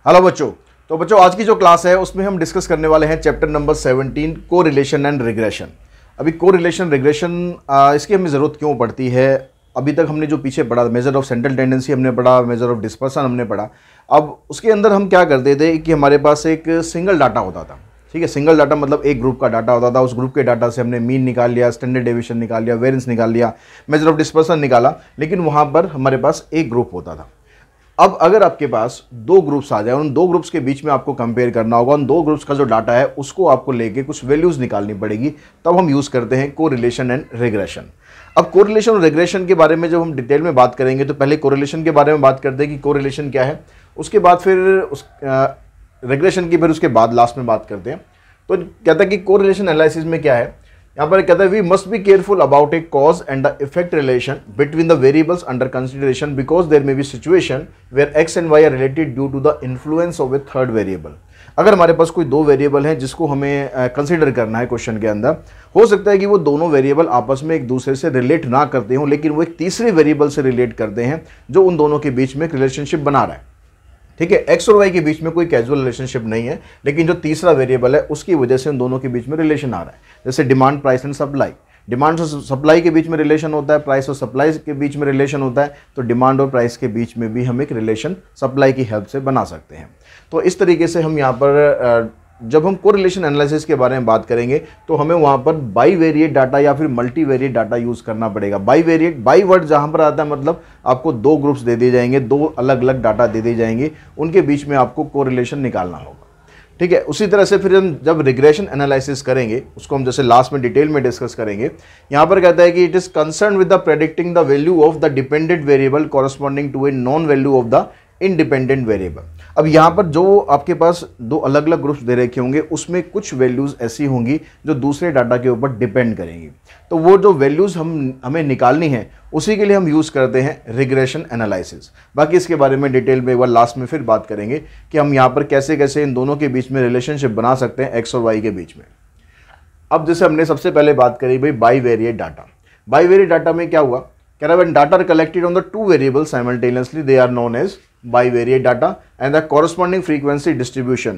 Hello बच्चों। तो बच्चों आज की जो क्लास है उसमें हम डिस्कस करने वाले हैं chapter number 17 correlation and regression. अभी कोरिलेशन रिग्रेशन इसकी हमें ज़रूरत क्यों पड़ती है? अभी तक हमने जो पीछे पढ़ा मेजर ऑफ सेंट्रल टेंडेंसी हमने पढ़ा, मेजर ऑफ डिस्पर्सन हमने पढ़ा। अब उसके अंदर हम क्या करते थे कि हमारे पास एक सिंगल डाटा होता था। ठीक है, सिंगल डाटा मतलब एक ग्रुप का डाटा होता था। उस ग्रुप के डाटा से हमने मीन निकाल लिया, स्टैंडर्ड डेविएशन निकाल लिया, वेरिएंस निकाल लिया, मेजर ऑफ डिस्पर्सन निकाला, लेकिन वहाँ पर हमारे पास एक ग्रुप होता था। अब अगर आपके पास दो ग्रुप्स आ जाए, उन दो ग्रुप्स के बीच में आपको कंपेयर करना होगा, उन दो ग्रुप्स का जो डाटा है उसको आपको लेके कुछ वैल्यूज निकालनी पड़ेगी, तब हम यूज करते हैं कोरिलेशन एंड रिग्रेशन। अब कोरिलेशन और रिग्रेशन के बारे में जब हम डिटेल में बात करेंगे तो पहले कोरिलेशन के बारे में बात करते हैं कि कोरिलेशन क्या है, उसके बाद फिर रिग्रेशन की फिर उसके बाद लास्ट में बात करते हैं। तो कहता है कि कोरिलेशन एनालिसिस में क्या है, यहाँ पर कहता है we must be careful about a cause and the effect relation between the variables under consideration because there may be situation where X and Y are related due to the influence of a third variable. अगर हमारे पास कोई दो variable हैं जिसको हमें consider करना है question के अंदर, हो सकता है कि वो दोनों वेरिएबल आपस में एक दूसरे से रिलेट ना करते हों, लेकिन वो एक तीसरे वेरिएबल से रिलेट करते हैं जो उन दोनों के बीच में एक रिलेशनशिप बना रहा है। ठीक है, एक्स और वाई के बीच में कोई कैजुअल रिलेशनशिप नहीं है, लेकिन जो तीसरा वेरिएबल है उसकी वजह से उन दोनों के बीच में रिलेशन आ रहा है। जैसे demand, price and supply. Demand और सप्लाई के बीच में रिलेशन होता है, प्राइस और सप्लाई के बीच में रिलेशन होता है, तो डिमांड और प्राइस के बीच में भी हम एक रिलेशन सप्लाई की हेल्प से बना सकते हैं। तो इस तरीके से हम यहाँ पर जब हम कोरिलेशन एनालिसिस के बारे में बात करेंगे तो हमें वहाँ पर बाईवेरिएट डाटा या फिर मल्टीवेरिएट डाटा यूज़ करना पड़ेगा। बाईवेरिएट, बाई वर्ड जहाँ पर आता है मतलब आपको दो ग्रुप्स दे दिए जाएंगे, दो अलग अलग डाटा दे दिए जाएंगे, उनके बीच में आपको कोरिलेशन निकालना होगा। ठीक है, उसी तरह से फिर हम जब रिग्रेशन एनालिसिस करेंगे, उसको हम जैसे लास्ट में डिटेल में डिस्कस करेंगे। यहाँ पर कहता है कि it is concern with the predicting the value of the dependent variable corresponding to a known value of the independent variable. अब यहाँ पर जो आपके पास दो अलग अलग ग्रुप्स दे रखे होंगे उसमें कुछ वैल्यूज़ ऐसी होंगी जो दूसरे डाटा के ऊपर डिपेंड करेंगी, तो वो जो वैल्यूज़ हमें निकालनी है उसी के लिए हम यूज़ करते हैं रिग्रेशन एनालिसिस। बाकी इसके बारे में डिटेल में एक बार लास्ट में फिर बात करेंगे कि हम यहाँ पर कैसे कैसे इन दोनों के बीच में रिलेशनशिप बना सकते हैं एक्स और वाई के बीच में। अब जैसे हमने सबसे पहले बात करी भाई बाईवेरिएट डाटा। बाईवेरिएट डाटा में क्या हुआ, कह रहा है when data are collected on the two variables simultaneously they are known as bivariate data and the corresponding frequency distribution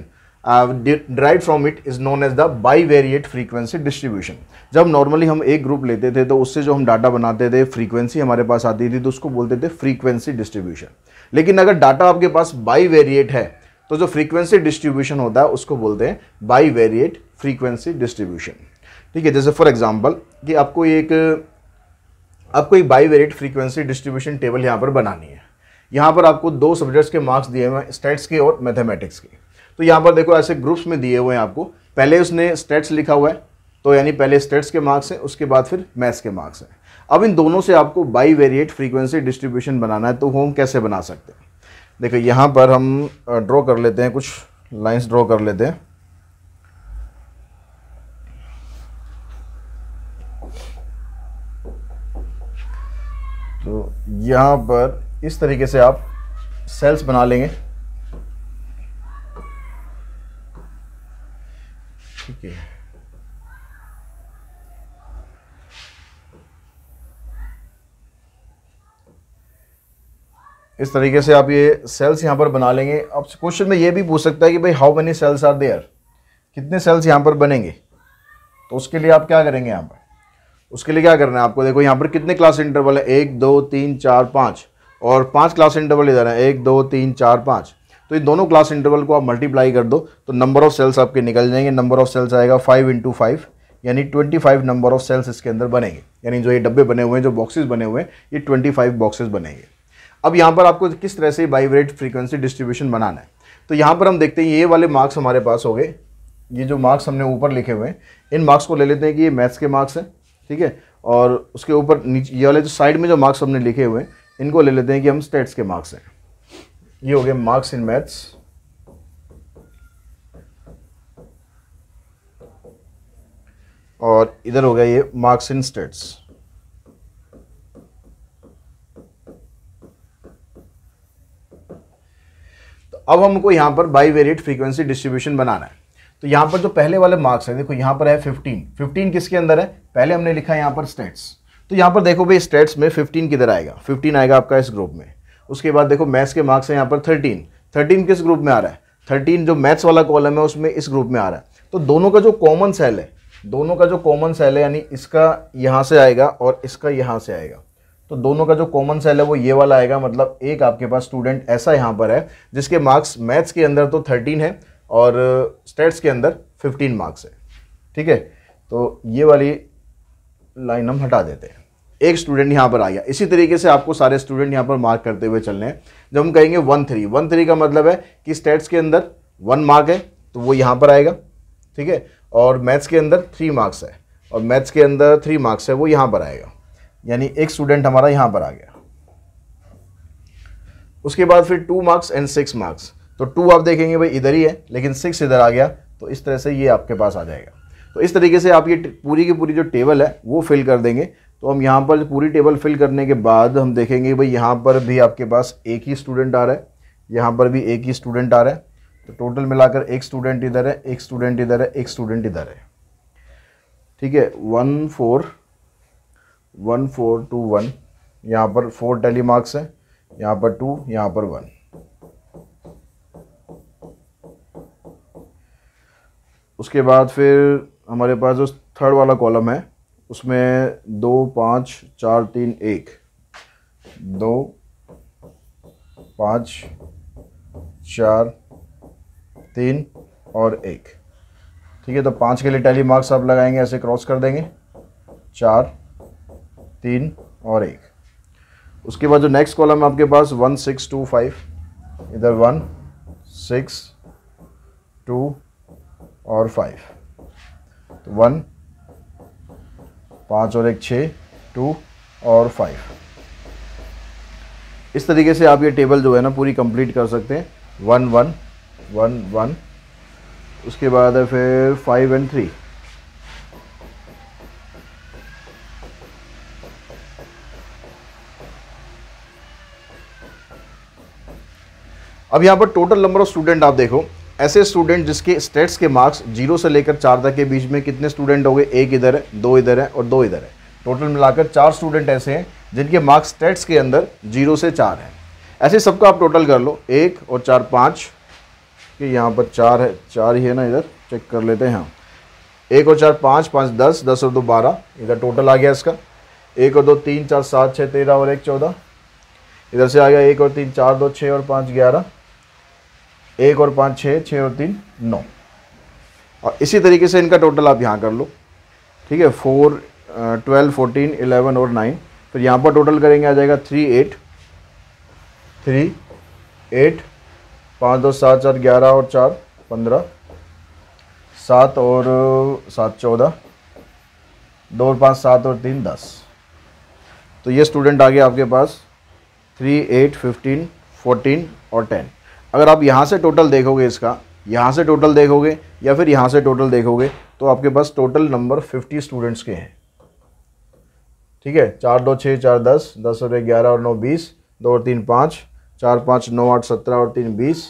derived from it is known as the bivariate frequency distribution। जब normally हम एक group लेते थे तो उससे जो हम data बनाते थे, फ्रीक्वेंसी हमारे पास आती थी, तो उसको बोलते थे फ्रीक्वेंसी डिस्ट्रीब्यूशन। लेकिन अगर डाटा आपके पास बाईवेरिएट है तो जो फ्रीक्वेंसी डिस्ट्रीब्यूशन होता है उसको बोलते हैं बाईवेरिएट फ्रीक्वेंसी डिस्ट्रीब्यूशन। ठीक है, जैसे फॉर एग्जाम्पल कि आपको एक बाईवेरिएट फ्रीक्वेंसी डिस्ट्रीब्यूशन टेबल यहाँ पर बनानी है। यहाँ पर आपको दो सब्जेक्ट्स के मार्क्स दिए हुए हैं, स्टैट्स के और मैथमेटिक्स के। तो यहाँ पर देखो ऐसे ग्रुप्स में दिए हुए हैं आपको, पहले उसने स्टैट्स लिखा हुआ है, तो यानी पहले स्टैट्स के मार्क्स हैं, उसके बाद फिर मैथ्स के मार्क्स हैं। अब इन दोनों से आपको बाईवेरिएट फ्रीक्वेंसी डिस्ट्रीब्यूशन बनाना है, तो वो हम कैसे बना सकते हैं? देखो यहाँ पर हम ड्रॉ कर लेते हैं, कुछ लाइन्स ड्रॉ कर लेते हैं। तो यहाँ पर इस तरीके से आप सेल्स बना लेंगे। ठीक है, इस तरीके से आप ये सेल्स यहाँ पर बना लेंगे। अब क्वेश्चन में ये भी पूछ सकता है कि भाई how many cells are there, कितने सेल्स यहाँ पर बनेंगे। तो उसके लिए आप क्या करेंगे, यहाँ पर उसके लिए क्या करना है आपको, देखो यहाँ पर कितने क्लास इंटरवल है, 1 2 3 4 5, और 5 क्लास इंटरवल इधर है, 1 2 3 4 5। तो इन दोनों क्लास इंटरवल को आप मल्टीप्लाई कर दो तो नंबर ऑफ सेल्स आपके निकल जाएंगे। नंबर ऑफ सेल्स आएगा 5 × 5 यानी 25 नंबर ऑफ सेल्स इसके अंदर बनेंगे। यानी जो ये डब्बे बने हुए हैं, जो बॉक्सेस बने हुए हैं, ये 25 बॉक्सेस बनेंगे। अब यहाँ पर आपको किस तरह से बाईवेरिएट फ्रीक्वेंसी डिस्ट्रीब्यूशन बनाना है, तो यहाँ पर हम देखते हैं ये वाले मार्क्स हमारे पास हो गए। ये जो मार्क्स हमने ऊपर लिखे हुए हैं, इन मार्क्स को ले लेते हैं कि ये मैथ्स के मार्क्स हैं। ठीक है, और उसके ऊपर नीचे ये वाले जो साइड में जो मार्क्स हमने लिखे हुए हैं, इनको ले लेते हैं कि हम स्टैट्स के मार्क्स हैं। ये हो गए मार्क्स इन मैथ्स, और इधर हो गया ये मार्क्स इन स्टैट्स। तो अब हमको यहाँ पर बाईवेरिएट फ्रीक्वेंसी डिस्ट्रीब्यूशन बनाना है। तो यहाँ पर जो पहले वाले मार्क्स है, देखो यहाँ पर है 15 किसके अंदर है, पहले हमने लिखा है यहाँ पर स्टैट्स। तो यहाँ पर देखो भाई स्टैट्स में 15 किधर आएगा, 15 आएगा आपका इस ग्रुप में। उसके बाद देखो मैथ्स के मार्क्स हैं यहाँ पर 13, 13 किस ग्रुप में आ रहा है, 13 जो मैथ्स वाला कॉलम है उसमें इस ग्रुप में आ रहा है। तो दोनों का जो कॉमन सेल है, दोनों का जो कॉमन सेल है यानी इसका यहाँ से आएगा और इसका यहाँ से आएगा, तो दोनों का जो कॉमन सेल है वो ये वाला आएगा। मतलब एक आपके पास स्टूडेंट ऐसा यहाँ पर है जिसके मार्क्स मैथ्स के अंदर तो 13 है और स्टैट्स के अंदर 15 मार्क्स है। ठीक है, तो ये वाली लाइन हम हटा देते हैं, एक स्टूडेंट यहाँ पर आ गया। इसी तरीके से आपको सारे स्टूडेंट यहाँ पर मार्क करते हुए चलने हैं। जब हम कहेंगे 1-3 का मतलब है कि स्टैट्स के अंदर 1 मार्क है तो वो यहाँ पर आएगा। ठीक है, और मैथ्स के अंदर 3 मार्क्स है और मैथ्स के अंदर 3 मार्क्स है वो यहाँ पर आएगा, यानी एक स्टूडेंट हमारा यहाँ पर आ गया। उसके बाद फिर 2 मार्क्स एंड 6 मार्क्स, तो 2 आप देखेंगे भाई इधर ही है लेकिन 6 इधर आ गया, तो इस तरह से ये आपके पास आ जाएगा। तो इस तरीके से आप ये पूरी की पूरी जो टेबल है वो फिल कर देंगे। तो हम यहाँ पर पूरी टेबल फिल करने के बाद हम देखेंगे भाई यहाँ पर भी आपके पास एक ही स्टूडेंट आ रहा है, यहाँ पर भी एक ही स्टूडेंट आ रहा है, तो टोटल मिलाकर एक स्टूडेंट इधर है, एक स्टूडेंट इधर है, एक स्टूडेंट इधर है। ठीक है, 1 4 2 1, यहाँ पर 4 टैली मार्क्स है, यहाँ पर 2, यहाँ पर 1। उसके बाद फिर हमारे पास जो थर्ड वाला कॉलम है उसमें 2 5 4 3 1, 2 5 4 3 और 1। ठीक है, तो 5 के लिए टैली मार्क्स आप लगाएंगे, ऐसे क्रॉस कर देंगे, 4 3 और 1। उसके बाद जो नेक्स्ट कॉलम है आपके पास 1 6 2 5, इधर 1 6 2 और 5, तो 1 5 और 1 6 2 और 5। इस तरीके से आप ये टेबल जो है ना पूरी कंप्लीट कर सकते हैं। 1 1 1 1, उसके बाद है फिर 5 एंड 3, अब यहाँ पर टोटल नंबर ऑफ स्टूडेंट आप देखो, ऐसे स्टूडेंट जिसके स्टैट्स के मार्क्स 0 से लेकर 4 तक के बीच में कितने स्टूडेंट हो गए, एक इधर है, 2 इधर है और 2 इधर है। टोटल मिलाकर 4 स्टूडेंट ऐसे हैं जिनके मार्क्स स्टैट्स के अंदर 0 से 4 हैं। ऐसे सबका आप टोटल कर लो, 1 और 4 5, कि यहाँ पर 4 है, 4 ही है ना, इधर चेक कर लेते हैं। हाँ, 1 और 4 5 5 10, 10 और 2 12, इधर टोटल आ गया इसका। 1 और 2 3 4 7 6 13 और 1 14, इधर से आ गया 1 और 3 4 2 6 और 5 11, 1 और 5 6 6 और 3 9, और इसी तरीके से इनका टोटल आप यहाँ कर लो। ठीक है, 4 12 14 11 और 9, फिर यहाँ पर टोटल करेंगे आ जाएगा 3 8 3 8, 5 2 7 4 11 और 4 15, 7 और 7 14, 2 और 5 7 और 3 10। तो ये स्टूडेंट आ गया आपके पास 3 8 15 14 और 10। अगर आप यहाँ से टोटल देखोगे, इसका यहाँ से टोटल देखोगे या फिर यहाँ से टोटल देखोगे, तो आपके पास टोटल नंबर 50 स्टूडेंट्स के हैं। ठीक है, 4 2 6 4 10, 10 और 1 11 और 9 20, 2 और 3 5, 4 5 9 8 17 और 3 20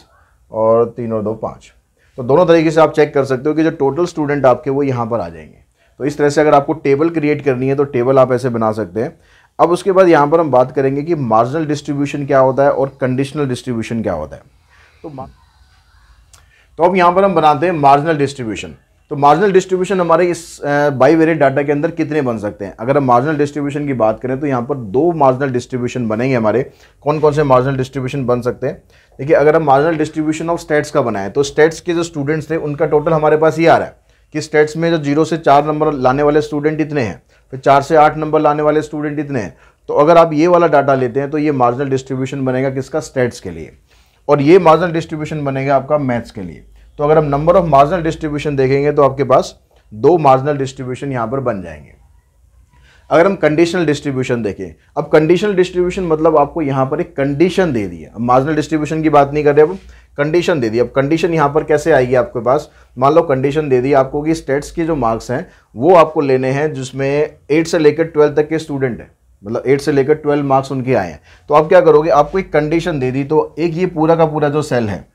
और 3 और 2 5। तो दोनों तरीके से आप चेक कर सकते हो कि जो टोटल स्टूडेंट आपके वो यहाँ पर आ जाएंगे। तो इस तरह से अगर आपको टेबल क्रिएट करनी है तो टेबल आप ऐसे बना सकते हैं। अब उसके बाद यहाँ पर हम बात करेंगे कि मार्जिनल डिस्ट्रीब्यूशन क्या होता है और कंडीशनल डिस्ट्रीब्यूशन क्या होता है। तो अब यहाँ पर हम बनाते हैं मार्जिनल डिस्ट्रीब्यूशन। तो मार्जिनल डिस्ट्रीब्यूशन हमारे इस बाईवेरिएट डाटा के अंदर कितने बन सकते हैं। अगर हम मार्जिनल डिस्ट्रीब्यूशन की बात करें तो यहाँ पर 2 मार्जिनल डिस्ट्रीब्यूशन बनेंगे हमारे। कौन कौन से मार्जिनल डिस्ट्रीब्यूशन बन सकते हैं? देखिए, अगर हम मार्जिनल डिस्ट्रीब्यूशन ऑफ स्टेट्स का बनाएं तो स्टेट्स के जो स्टूडेंट्स थे उनका टोटल हमारे पास ये आ रहा है कि स्टेट्स में जो 0 से 4 नंबर लाने वाले स्टूडेंट इतने हैं, फिर 4 से 8 नंबर लाने वाले स्टूडेंट इतने हैं। तो अगर आप ये वाला डाटा लेते हैं तो ये मार्जिनल डिस्ट्रीब्यूशन बनेगा किसका? स्टेट्स के लिए, और ये मार्जिनल डिस्ट्रीब्यूशन बनेगा आपका मैथ्स के लिए। तो अगर हम नंबर ऑफ मार्जिनल डिस्ट्रीब्यूशन देखेंगे तो आपके पास 2 मार्जिनल डिस्ट्रीब्यूशन यहाँ पर बन जाएंगे। अगर हम कंडीशनल डिस्ट्रीब्यूशन देखें, अब कंडीशनल डिस्ट्रीब्यूशन मतलब आपको यहाँ पर एक कंडीशन दे दी है। अब मार्जिनल डिस्ट्रीब्यूशन की बात नहीं कर रहे, अब कंडीशन दे दी। अब कंडीशन यहाँ पर कैसे आएगी आपके पास? मान लो कंडीशन दे दी आपको कि स्टेट्स के जो मार्क्स हैं वो आपको लेने हैं जिसमें 8 से लेकर 12 तक के स्टूडेंट हैं, मतलब 8 से लेकर 12 मार्क्स उनके आए हैं। तो आप क्या करोगे? आपको एक कंडीशन दे दी, तो एक ये पूरा का पूरा जो सेल है,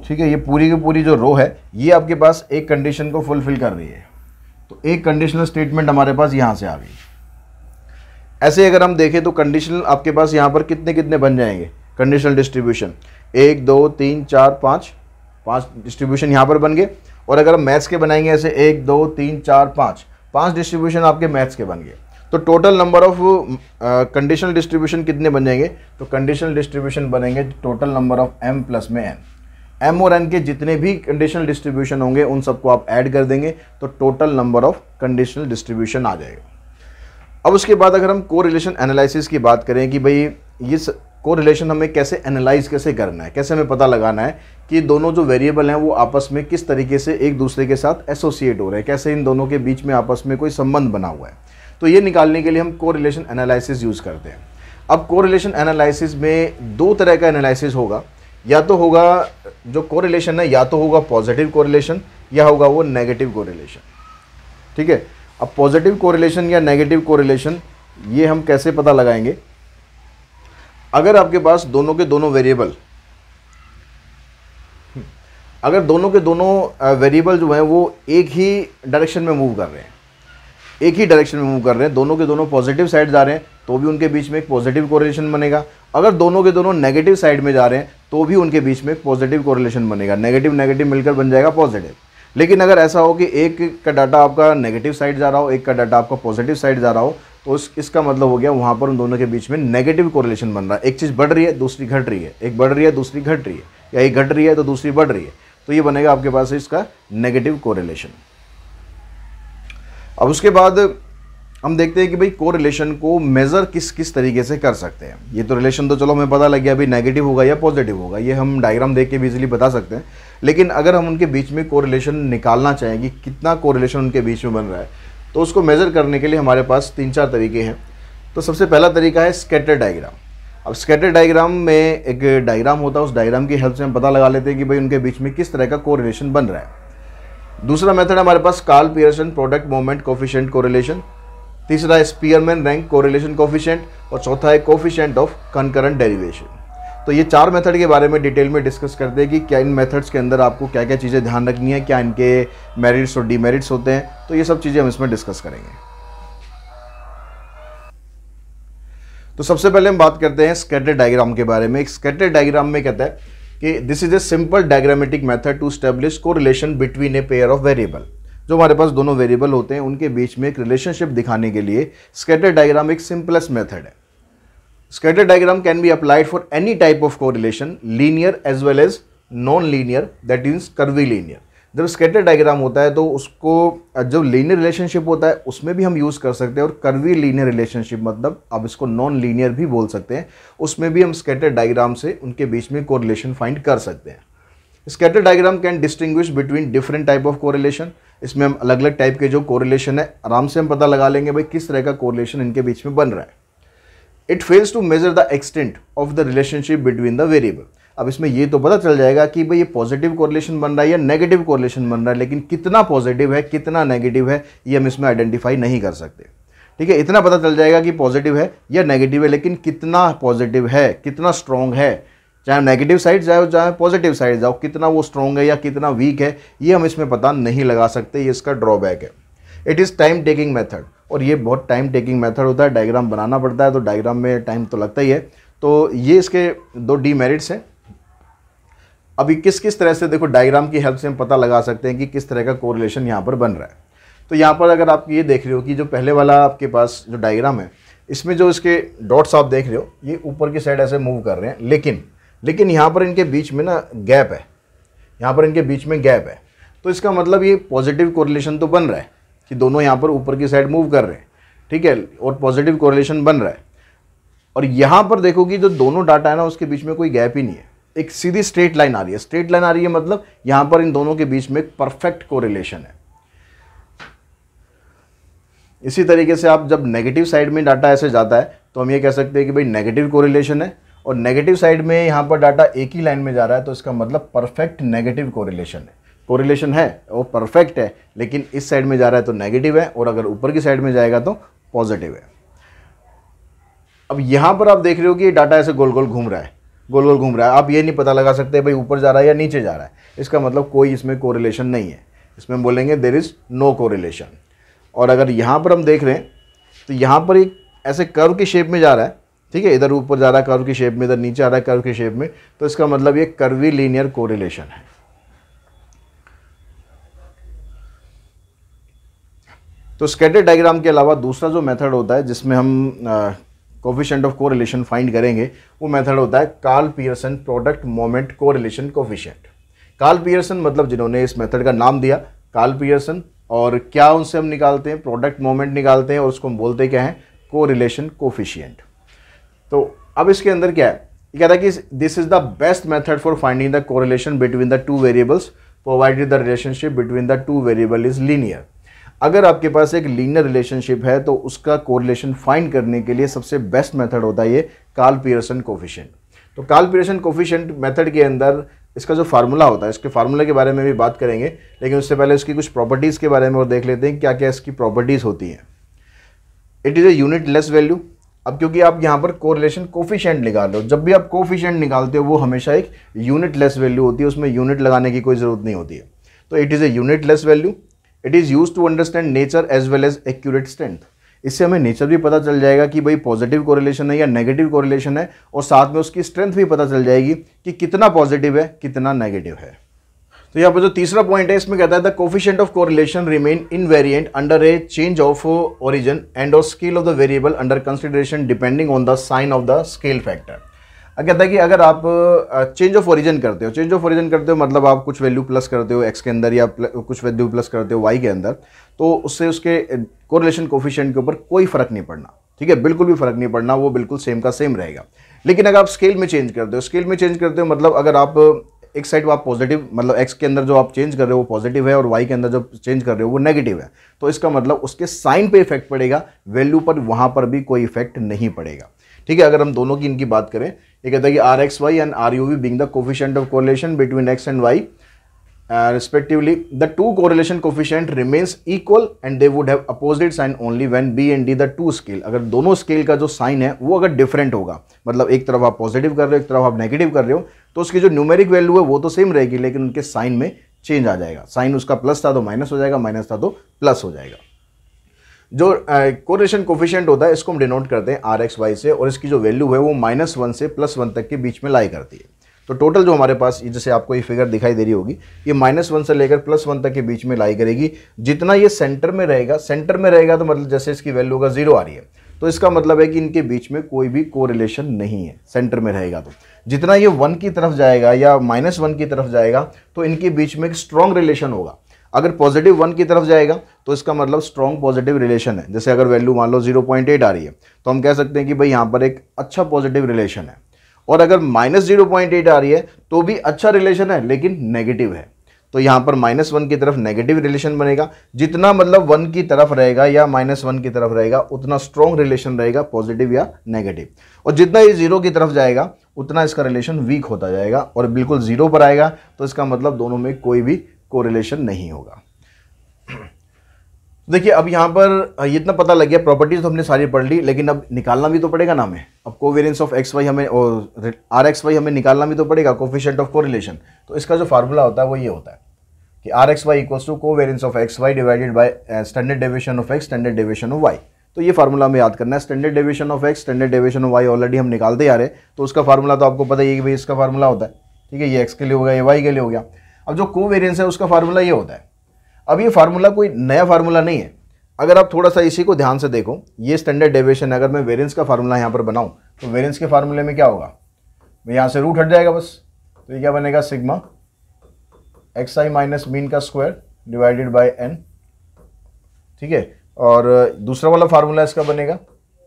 ठीक है, ये पूरी की पूरी जो रो है ये आपके पास एक कंडीशन को फुलफिल कर रही है। तो एक कंडीशनल स्टेटमेंट हमारे पास यहाँ से आ गई। ऐसे अगर हम देखें तो कंडीशनल आपके पास यहाँ पर कितने कितने बन जाएंगे? कंडीशनल डिस्ट्रीब्यूशन 1 2 3 4 5, 5 डिस्ट्रीब्यूशन यहाँ पर बन गए। और अगर हम मैथ्स के बनाएंगे ऐसे 1 2 3 4 5, 5 डिस्ट्रीब्यूशन आपके मैथ्स के बन गए। तो total number of conditional distribution कितने बन जाएंगे? तो कंडीशनल डिस्ट्रीब्यूशन बनेंगे total number of m plus में n। m और n के जितने भी कंडीशनल डिस्ट्रीब्यूशन होंगे उन सबको आप ऐड कर देंगे तो total number of conditional distribution आ जाएगा। अब उसके बाद अगर हम कोरिलेशन एनालिसिस की बात करें कि भाई ये कोरिलेशन हमें कैसे एनालाइज कैसे करना है, कैसे हमें पता लगाना है कि दोनों जो वेरिएबल हैं वो आपस में किस तरीके से एक दूसरे के साथ एसोसिएट हो रहे हैं, कैसे इन दोनों के बीच में आपस में कोई संबंध बना हुआ है। तो ये निकालने के लिए हम कोरिलेशन एनालिसिस यूज़ करते हैं। अब कोरिलेशन एनालिसिस में दो तरह का एनालिसिस होगा, या तो होगा जो कोरिलेशन है या तो होगा पॉजिटिव कोरिलेशन या होगा वो नेगेटिव कोरिलेशन। ठीक है, अब पॉजिटिव कोरिलेशन या नेगेटिव कोरिलेशन ये हम कैसे पता लगाएंगे? अगर आपके पास दोनों के दोनों वेरिएबल अगर दोनों के दोनों वेरिएबल जो हैं वो एक ही डायरेक्शन में मूव कर रहे हैं, एक ही डायरेक्शन में मूव कर रहे हैं, दोनों के दोनों पॉजिटिव साइड जा रहे हैं तो भी उनके बीच में एक पॉजिटिव कोरिलेशन बनेगा। अगर दोनों के दोनों नेगेटिव साइड में जा रहे हैं तो भी उनके बीच में एक पॉजिटिव कोरिलेशन बनेगा। नेगेटिव नेगेटिव मिलकर बन जाएगा पॉजिटिव। लेकिन अगर ऐसा हो कि एक का डाटा आपका नेगेटिव साइड जा रहा हो, एक का डाटा आपका पॉजिटिव साइड जा रहा हो, तो इसका मतलब हो गया वहाँ पर उन दोनों के बीच में नेगेटिव कोरिलेशन बन रहा है। एक चीज़ बढ़ रही है दूसरी घट रही है, एक बढ़ रही है दूसरी घट रही है, या एक घट रही है तो दूसरी बढ़ रही है, तो ये बनेगा आपके पास इसका नेगेटिव कोरिलेशन। अब उसके बाद हम देखते हैं कि भाई कोरिलेशन को मेज़र किस किस तरीके से कर सकते हैं। ये तो रिलेशन तो चलो हमें पता लग गया भाई नेगेटिव होगा या पॉजिटिव होगा, ये हम डायग्राम देख के भी इजीली बता सकते हैं। लेकिन अगर हम उनके बीच में कोरिलेशन निकालना चाहें कि कितना कोरिलेशन उनके बीच में बन रहा है, तो उसको मेज़र करने के लिए हमारे पास 3-4 तरीके हैं। तो सबसे पहला तरीका है स्कैटर डायग्राम। अब स्कैटर डायग्राम में एक डायग्राम होता है, उस डायग्राम की हेल्प से हम पता लगा लेते हैं कि भाई उनके बीच में किस तरह का कोरिलेशन बन रहा है। दूसरा मेथड हमारे पास Karl Pearson product moment coefficient correlation, तीसरा है स्पीयरमैन रैंक कोरिलेशन कोफिशिएंट, और चौथा है कोफिशिएंट ऑफ कंकरेंट डेरिवेशन। तो ये 4 मेथड के बारे में डिटेल में डिस्कस करते हैं कि क्या इन मेथड्स के अंदर आपको क्या क्या चीज़ें ध्यान रखनी है, क्या इनके मेरिट्स और डीमेरिट्स होते हैं, तो ये सब चीज़ें हम इसमें डिस्कस करेंगे। तो सबसे पहले हम बात करते हैं स्कैटर डायग्राम के बारे में। एक स्कैटर डायग्राम में कहता है कि this is a simple diagrammatic method to establish correlation between a pair of variable. जो हमारे पास दोनों वेरिएबल होते हैं उनके बीच में एक रिलेशनशिप दिखाने के लिए स्कैटर डायग्राम एक सिंपलेस्ट मेथड है। Scatter diagram can be applied for any type of correlation, linear as well as non linear, that means curvilinear. जब स्कैटर डायग्राम होता है तो उसको जो लीनियर रिलेशनशिप होता है उसमें भी हम यूज़ कर सकते हैं, और कर्वी लीनियर रिलेशनशिप मतलब आप इसको नॉन लीनियर भी बोल सकते हैं, उसमें भी हम स्कैटर डायग्राम से उनके बीच में कोरिलेशन फाइंड कर सकते हैं। Scatter diagram can distinguish between different type of correlation. इसमें हम अलग अलग टाइप के जो कोरिलेशन है आराम से हम पता लगा लेंगे भाई किस तरह का कोरिलेशन इनके बीच में बन रहा है। It fails to measure the extent of the relationship between the variable. अब इसमें ये तो पता चल जाएगा कि भाई ये पॉजिटिव कोरिलेशन बन रहा है या नेगेटिव कोरिलेशन बन रहा है, लेकिन कितना पॉजिटिव है कितना नेगेटिव है ये हम इसमें आइडेंटिफाई नहीं कर सकते। ठीक है, इतना पता चल जाएगा कि पॉजिटिव है या नेगेटिव है, लेकिन कितना पॉजिटिव है कितना स्ट्रॉन्ग है, चाहे नेगेटिव साइड जाओ चाहे पॉजिटिव साइड जाओ, कितना वो स्ट्रॉन्ग है या कितना वीक है ये हम इसमें पता नहीं लगा सकते। ये इसका ड्रॉबैक है। It is time taking method, और ये बहुत टाइम टेकिंग मेथड होता है। डायग्राम बनाना पड़ता है तो डायग्राम में टाइम तो लगता ही है। तो ये इसके 2 डीमेरिट्स हैं। अभी किस किस तरह से देखो डायग्राम की हेल्प से हम पता लगा सकते हैं कि किस तरह का कोरिलेशन यहाँ पर बन रहा है। तो यहाँ पर अगर आप ये देख रहे हो कि जो पहले वाला आपके पास जो डायग्राम है इसमें जो इसके डॉट्स आप देख रहे हो ये ऊपर की साइड ऐसे मूव कर रहे हैं, लेकिन यहाँ पर इनके बीच में ना गैप है, यहाँ पर इनके बीच में गैप है। तो इसका मतलब ये पॉजिटिव कोरिलेशन तो बन रहा है कि दोनों यहाँ पर ऊपर की साइड मूव कर रहे हैं, ठीक है, और पॉजिटिव कोरिलेशन बन रहा है। और यहाँ पर देखो कि जो दोनों डाटा है ना उसके बीच में कोई गैप ही नहीं है, एक सीधी स्ट्रेट लाइन आ रही है। स्ट्रेट लाइन आ रही है मतलब यहाँ पर इन दोनों के बीच में एक परफेक्ट कोरिलेशन है। इसी तरीके से आप जब नेगेटिव साइड में डाटा ऐसे जाता है तो हम ये कह सकते हैं कि भाई नेगेटिव कोरिलेशन है, और नेगेटिव साइड में यहाँ पर डाटा एक ही लाइन में जा रहा है तो इसका मतलब परफेक्ट नेगेटिव कोरिलेशन है। कोरिलेशन है वो परफेक्ट है, लेकिन इस साइड में जा रहा है तो नेगेटिव है, और अगर ऊपर की साइड में जाएगा तो पॉजिटिव है। अब यहाँ पर आप देख रहे हो कि डाटा ऐसे गोल गोल घूम रहा है, गोल गोल घूम रहा है। आप ये नहीं पता लगा सकते भाई ऊपर जा रहा है या नीचे जा रहा है, इसका मतलब कोई इसमें कोरिलेशन नहीं है। इसमें हम बोलेंगे देयर इज़ नो कोरिलेशन। और अगर यहाँ पर हम देख रहे हैं तो यहाँ पर एक ऐसे कर्व की शेप में जा रहा है, ठीक है, इधर ऊपर जा रहा है कर्व की शेप में, इधर नीचे आ रहा है कर्व की शेप में, तो इसका मतलब ये कर्वी लीनियर कोरिलेशन है। तो स्कैटर्ड डायग्राम के अलावा दूसरा जो मेथड होता है जिसमें हम कोफिशिएंट ऑफ कोरिलेशन फाइंड करेंगे, वो मेथड होता है Karl Pearson product moment correlation coefficient. Karl Pearson मतलब जिन्होंने इस मेथड का नाम दिया कार्ल पियर्सन, और क्या उनसे हम निकालते हैं, प्रोडक्ट मोमेंट निकालते हैं, और उसको हम बोलते क्या है, कोरिलेशन कोफिशिएंट। तो अब इसके अंदर क्या है, ये कहता है कि this is the best method for finding the correlation between the two variables provided the relationship between the two variable is linear. अगर आपके पास एक लीनियर रिलेशनशिप है तो उसका कोरिलेशन फाइंड करने के लिए सबसे बेस्ट मेथड होता है ये कार्ल पियर्सन कोफिशिएंट। तो कार्ल पियर्सन कोफिशिएंट मेथड के अंदर इसका जो फार्मूला होता है, इसके फार्मूले के बारे में भी बात करेंगे, लेकिन उससे पहले इसकी कुछ प्रॉपर्टीज़ के बारे में और देख लेते हैं क्या क्या इसकी प्रॉपर्टीज़ होती हैं। It is a unitless value. अब क्योंकि आप यहाँ पर कोरिलेशन कोफिशिएंट निकाल रहे हो, जब भी आप कोफिशिएंट निकालते हो वो हमेशा एक यूनिट लेस वैल्यू होती है, उसमें यूनिट लगाने की कोई ज़रूरत नहीं होती है। तो it is a unitless value. It is use to understand nature as well as accurate strength. इससे हमें नेचर भी पता चल जाएगा कि भाई पॉजिटिव कोरिलेशन है या नेगेटिव कोरिलेशन है, और साथ में उसकी स्ट्रेंथ भी पता चल जाएगी कि कितना पॉजिटिव है कितना नेगेटिव है। तो यहाँ पर जो तीसरा पॉइंट है इसमें कहता है the coefficient of correlation remain invariant under a change of origin and और scale of the variable under consideration depending on the sign of the scale factor. कहता है कि अगर आप चेंज ऑफ ओरिजिन करते हो, चेंज ऑफ ओरिजिन करते हो मतलब आप कुछ वैल्यू प्लस करते हो एक्स के अंदर या कुछ वैल्यू प्लस करते हो वाई के अंदर, तो उससे उसके कोरिलेशन कोफिशिएंट के ऊपर कोई फर्क नहीं पड़ना। ठीक है, बिल्कुल भी फर्क नहीं पड़ना, वो बिल्कुल सेम का सेम रहेगा। लेकिन अगर आप स्केल में चेंज करते हो, स्केल में चेंज करते हो मतलब अगर आप एक साइड आप पॉजिटिव मतलब एक्स के अंदर जो आप चेंज कर रहे हो वो पॉजिटिव है और वाई के अंदर जो चेंज कर रहे हो वो नेगेटिव है, तो इसका मतलब उसके साइन पे इफेक्ट पड़ेगा, वैल्यू पर वहाँ पर भी कोई इफेक्ट नहीं पड़ेगा। ठीक है, अगर हम दोनों की इनकी बात करें, ये कहता है कि R X Y and R U V being the coefficient of correlation between X and Y respectively the two correlation coefficient remains equal and they would have opposite sign only when b and d the two scale। अगर दोनों scale का जो sign है वो अगर different होगा, मतलब एक तरफ आप पॉजिटिव कर रहे हो एक तरफ आप नेगेटिव कर रहे हो, तो उसकी जो न्यूमेरिक वैल्यू है वो तो सेम रहेगी लेकिन उनके साइन में चेंज आ जाएगा। साइन उसका प्लस था तो माइनस हो जाएगा, माइनस था तो प्लस हो जाएगा। जो कोरिलेशन कोफिशिएंट होता है इसको हम डिनोट करते हैं आर एक्स वाई से, और इसकी जो वैल्यू है वो -1 से +1 तक के बीच में लाई करती है। तो टोटल जो हमारे पास जैसे आपको ये फिगर दिखाई दे रही होगी, ये -1 से लेकर +1 तक के बीच में लाई करेगी। जितना ये सेंटर में रहेगा, सेंटर में रहेगा तो मतलब जैसे इसकी वैल्यू का 0 आ रही है, तो इसका मतलब है कि इनके बीच में कोई भी कोरिलेशन नहीं है, सेंटर में रहेगा। तो जितना ये 1 की तरफ जाएगा या -1 की तरफ जाएगा तो इनके बीच में एक स्ट्रॉन्ग रिलेशन होगा। अगर पॉजिटिव 1 की तरफ जाएगा तो इसका मतलब स्ट्रॉन्ग पॉजिटिव रिलेशन है। जैसे अगर वैल्यू मान लो 0.8 आ रही है तो हम कह सकते हैं कि भाई यहाँ पर एक अच्छा पॉजिटिव रिलेशन है, और अगर -0.8 आ रही है तो भी अच्छा रिलेशन है लेकिन नेगेटिव है। तो यहाँ पर -1 की तरफ नेगेटिव रिलेशन बनेगा। जितना मतलब 1 की तरफ रहेगा या -1 की तरफ रहेगा उतना स्ट्रॉन्ग रिलेशन रहेगा, पॉजिटिव या नेगेटिव। और जितना ये 0 की तरफ जाएगा उतना इसका रिलेशन वीक होता जाएगा, और बिल्कुल 0 पर आएगा तो इसका मतलब दोनों में कोई भी कोरिलेशन नहीं होगा। देखिए अब यहाँ पर इतना पता लग गया, प्रॉपर्टीज तो हमने सारी पढ़ ली, लेकिन अब निकालना भी तो पड़ेगा ना हमें। अब कोवेरिएंस ऑफ एक्स वाई हमें और आर एक्स वाई हमें निकालना भी तो पड़ेगा, कोफिशिएंट ऑफ कोरिलेशन। तो इसका जो फार्मूला होता है वो ये होता है कि R X Y equals to covariance of X Y divided by standard deviation of X standard deviation of Y. तो ये फार्मूला हमें याद करना है। Standard deviation of X standard deviation of Y already हम निकालते आ रहे हैं, तो उसका फार्मूला तो आपको पता ही है कि भाई इसका फार्मूला होता है। ठीक है, ये एक्स के लिए हो गया, ये वाई के लिए हो गया। अब जो कोवेरिएंस है उसका फार्मूला ये होता है। अब ये फार्मूला कोई नया फार्मूला नहीं है। अगर आप थोड़ा सा इसी को ध्यान से देखो, ये स्टैंडर्ड डेविएशन है, अगर मैं वेरिएंस का फार्मूला यहाँ पर बनाऊँ तो वेरिएंस के फार्मूले में क्या होगा, मैं यहाँ से रूट हट जाएगा बस, तो ये क्या बनेगा, sigma X I minus mean का स्क्वायर डिवाइडेड बाय एन। ठीक है, और दूसरा वाला फार्मूला इसका बनेगा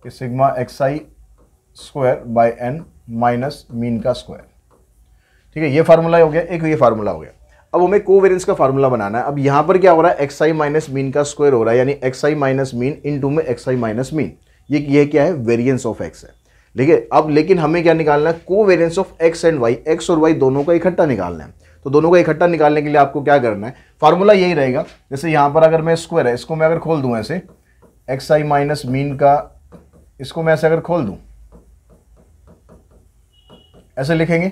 कि sigma X I square by N minus mean का स्क्वायर। ठीक है, ये फार्मूला हो गया, एक ये फार्मूला हो गया। अब हमें कोवेरिएंस का फार्मूला बनाना है। अब यहाँ पर क्या हो रहा है, एक्स आई माइनस मीन का स्क्वायर हो रहा है, यानी x I minus mean into में एक्स आई माइनस मीन। ये क्या है, वेरिएंस ऑफ एक्स है। ठीक है, अब लेकिन हमें क्या निकालना है, covariance of X and Y, X और वाई दोनों का इकट्ठा निकालना है। तो दोनों का इकट्ठा निकालने के लिए आपको क्या करना है, फार्मूला यही रहेगा। जैसे यहाँ पर अगर मैं स्क्वायर है, इसको मैं अगर खोल दूं ऐसे, एक्स आई माइनस मीन का, इसको मैं ऐसे अगर खोल दूं, ऐसे लिखेंगे।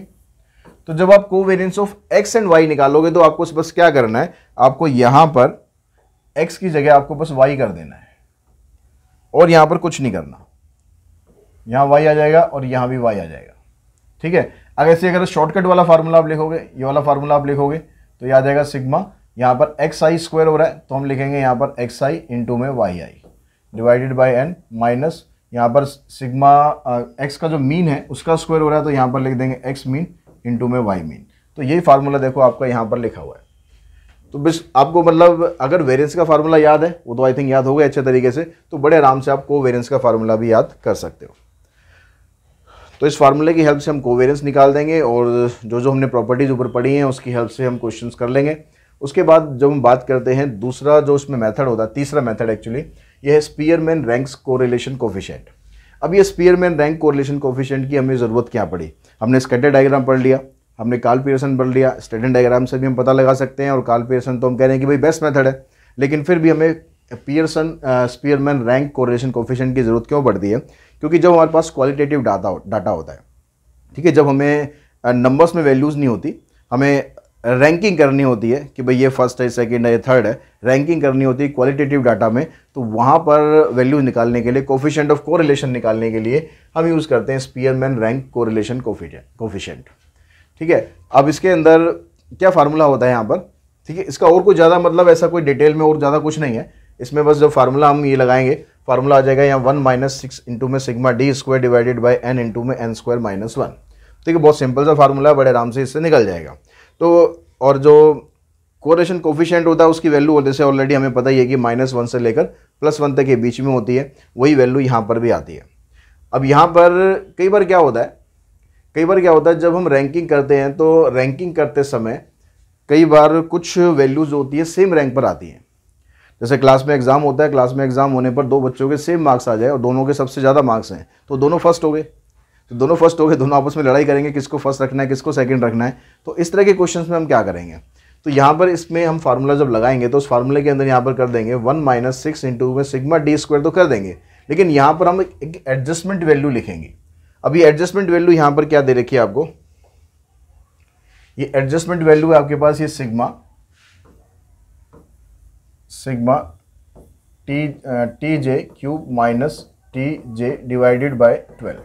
तो जब आप covariance of X and Y निकालोगे तो आपको बस क्या करना है, आपको यहां पर एक्स की जगह आपको बस वाई कर देना है और यहां पर कुछ नहीं करना। यहाँ y आ जाएगा और यहाँ भी y आ जाएगा। ठीक है, अगर शॉर्टकट वाला फार्मूला आप लिखोगे, ये वाला फार्मूला आप लिखोगे तो ये आ जाएगा सिग्मा, यहाँ पर एक्स आई स्क्वायर हो रहा है तो हम लिखेंगे यहाँ पर एक्स आई इंटू में Y I divided by N minus यहाँ पर सिग्मा एक्स का जो मीन है उसका स्क्वायर हो रहा है तो यहाँ पर लिख देंगे एक्स मीन इंटू में वाई मीन। तो यही फार्मूला देखो आपका यहाँ पर लिखा हुआ है। तो बस आपको मतलब अगर वेरिएंस का फार्मूला याद है वो तो आई थिंक याद होगा अच्छे तरीके से, तो बड़े आराम से आप कोवेरिएंस का फार्मूला भी याद कर सकते हो। तो इस फार्मूले की हेल्प से हम कोवेरिएंस निकाल देंगे और जो जो हमने प्रॉपर्टीज ऊपर पढ़ी हैं उसकी हेल्प से हम क्वेश्चंस कर लेंगे। उसके बाद जब हम बात करते हैं दूसरा जो इसमें मेथड होता है, तीसरा मेथड एक्चुअली ये है स्पीयरमैन रैंक्स कोरिलेशन कोफिशिएंट। अब ये स्पीयरमैन रैंक कोरिलेशन कोफिशिएंट की हमें ज़रूरत क्या पड़ी? हमने स्कैटर डायग्राम पढ़ लिया, हमने कार्ल पियर्सन पढ़ लिया, स्टैंडर्ड डायग्राम से भी हम पता लगा सकते हैं और कार्ल पियर्सन तो हम कह रहे हैं कि भाई बेस्ट मेथड है, लेकिन फिर भी हमें Pearson Spearman rank correlation coefficient की ज़रूरत क्यों पड़ती है? क्योंकि जब हमारे पास क्वालिटेटिव डाटा होता है, ठीक है, जब हमें नंबर्स में वैल्यूज़ नहीं होती, हमें रैंकिंग करनी होती है कि भाई ये फर्स्ट है, सेकंड है, ये थर्ड है, रैंकिंग करनी होती है क्वालिटेटिव डाटा में, तो वहाँ पर वैल्यूज निकालने के लिए, कोफिशिएंट ऑफ कोरिलेशन निकालने के लिए हम यूज़ करते हैं स्पीयरमैन रैंक कोरिलेशन कोफिशिएंट। ठीक है, अब इसके अंदर क्या फार्मूला होता है यहाँ पर? ठीक है, इसका और कुछ ज़्यादा मतलब ऐसा कोई डिटेल में और ज़्यादा कुछ नहीं है इसमें, बस जो फार्मूला हम ये लगाएंगे, फार्मूला आ जाएगा यहाँ 1 माइनस 6 इंटू में sigma D square divided by N into में एन स्क्वायर माइनस 1। ठीक है, बहुत सिंपल सा फार्मूला है, बड़े आराम से इससे निकल जाएगा। तो और जो कोरिलेशन कोफिशिएंट होता है उसकी वैल्यू होने से ऑलरेडी हमें पता ही है कि -1 से लेकर +1 तक के बीच में होती है, वही वैल्यू यहाँ पर भी आती है। अब यहाँ पर कई बार क्या होता है जब हम रैंकिंग करते हैं तो रैंकिंग करते समय कई बार कुछ वैल्यूज होती है सेम रैंक पर आती हैं। जैसे क्लास में एग्जाम होता है, क्लास में एग्जाम होने पर दो बच्चों के सेम मार्क्स आ जाए और दोनों के सबसे ज़्यादा मार्क्स हैं तो दोनों फर्स्ट हो गए, दोनों आपस में लड़ाई करेंगे किसको फर्स्ट रखना है, किसको सेकंड रखना है। तो इस तरह के क्वेश्चंस में हम क्या करेंगे? तो यहाँ पर इसमें हम फार्मूला जब लगाएंगे तो उस फार्मूले के अंदर यहाँ पर कर देंगे 1 माइनस 6 इंटू में सिग्मा डी स्क्वायर तो कर देंगे, लेकिन यहाँ पर हम एक एडजस्टमेंट वैल्यू लिखेंगे। अभी एडजस्टमेंट वैल्यू यहाँ पर क्या दे रखी है आपको? ये एडजस्टमेंट वैल्यू है आपके पास, ये sigma T J cube minus T J divided by 12।